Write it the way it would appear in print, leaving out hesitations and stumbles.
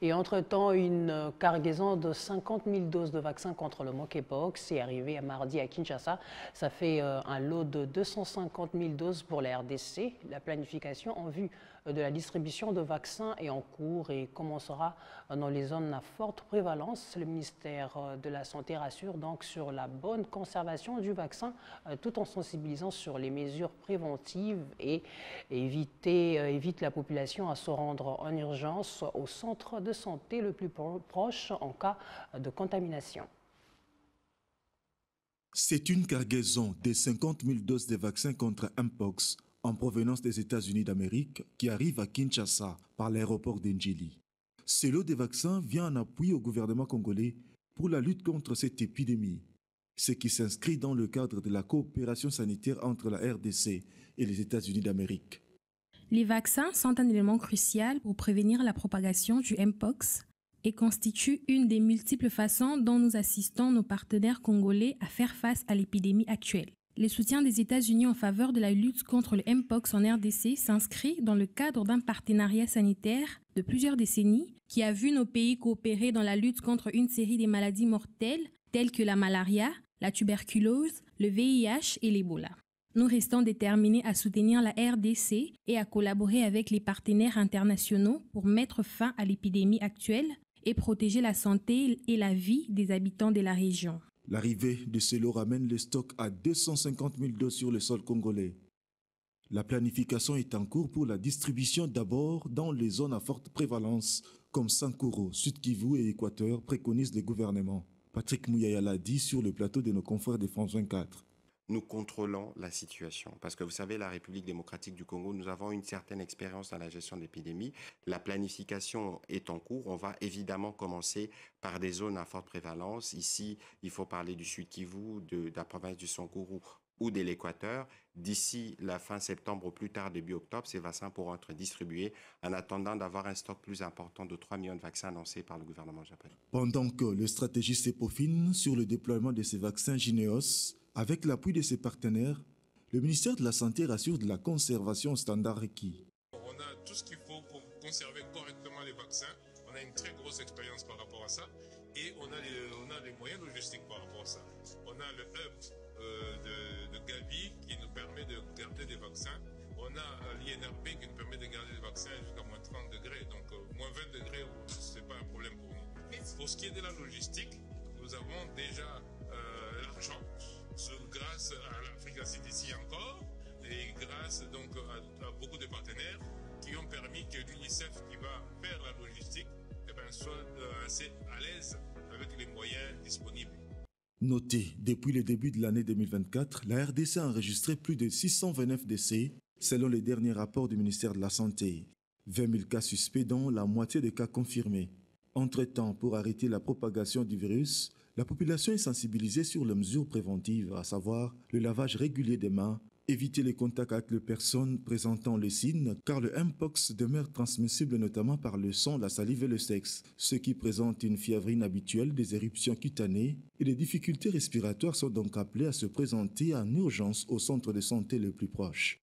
Et entre-temps, une cargaison de 50 000 doses de vaccins contre le monkeypox est arrivée mardi à Kinshasa. Ça fait un lot de 250 000 doses pour la RDC. La planification en vue de la distribution de vaccins est en cours et commencera dans les zones à forte prévalence. Le ministère de la Santé rassure donc sur la bonne conservation du vaccin tout en sensibilisant sur les mesures préventives et évite la population à se rendre en urgence au centre de santé le plus proche en cas de contamination. C'est une cargaison de 50 000 doses de vaccins contre Mpox en provenance des États-Unis d'Amérique qui arrive à Kinshasa par l'aéroport d'Ndjili. Ce lot de vaccins vient en appui au gouvernement congolais pour la lutte contre cette épidémie, ce qui s'inscrit dans le cadre de la coopération sanitaire entre la RDC et les États-Unis d'Amérique. Les vaccins sont un élément crucial pour prévenir la propagation du Mpox et constituent une des multiples façons dont nous assistons nos partenaires congolais à faire face à l'épidémie actuelle. Le soutien des États-Unis en faveur de la lutte contre le Mpox en RDC s'inscrit dans le cadre d'un partenariat sanitaire de plusieurs décennies qui a vu nos pays coopérer dans la lutte contre une série de maladies mortelles telles que la malaria, la tuberculose, le VIH et l'Ebola. Nous restons déterminés à soutenir la RDC et à collaborer avec les partenaires internationaux pour mettre fin à l'épidémie actuelle et protéger la santé et la vie des habitants de la région. L'arrivée de ce lot ramène le stock à 250 000 doses sur le sol congolais. La planification est en cours pour la distribution d'abord dans les zones à forte prévalence comme Sankuru, Sud Kivu et Équateur, préconise le gouvernement. Patrick Mouyaya l'a dit sur le plateau de nos confrères de France 24. Nous contrôlons la situation. Parce que vous savez, la République démocratique du Congo, nous avons une certaine expérience dans la gestion d'épidémie. La planification est en cours. On va évidemment commencer par des zones à forte prévalence. Ici, il faut parler du Sud Kivu, de la province du Sankuru ou de l'Équateur. D'ici la fin septembre, au plus tard début octobre, ces vaccins pourront être distribués en attendant d'avoir un stock plus important de 3 millions de vaccins annoncés par le gouvernement japonais. Pendant que le stratégiste se peaufine sur le déploiement de ces vaccins Jynneos, avec l'appui de ses partenaires, le ministère de la Santé rassure de la conservation standard requis. On a tout ce qu'il faut pour conserver correctement les vaccins. On a une très grosse expérience par rapport à ça. Et on a les moyens logistiques par rapport à ça. On a le hub de Gavi qui nous permet de garder des vaccins. On a l'INRP qui nous permet de garder des vaccins jusqu'à moins 30 degrés. Donc moins 20 degrés, ce n'est pas un problème pour nous. Mais pour ce qui est de la logistique, nous avons déjà l'argent. Grâce à l'Afrique CDC encore, et grâce donc à beaucoup de partenaires qui ont permis que l'UNICEF qui va faire la logistique soit assez à l'aise avec les moyens disponibles. Notez, depuis le début de l'année 2024, la RDC a enregistré plus de 629 décès, selon les derniers rapports du ministère de la Santé. 20 000 cas suspects, dont la moitié des cas confirmés. Entre-temps, pour arrêter la propagation du virus, la population est sensibilisée sur les mesures préventives, à savoir le lavage régulier des mains, éviter les contacts avec les personnes présentant les signes, car le Mpox demeure transmissible notamment par le sang, la salive et le sexe. Ceux qui présentent une fièvre inhabituelle, des éruptions cutanées et des difficultés respiratoires sont donc appelés à se présenter en urgence au centre de santé le plus proche.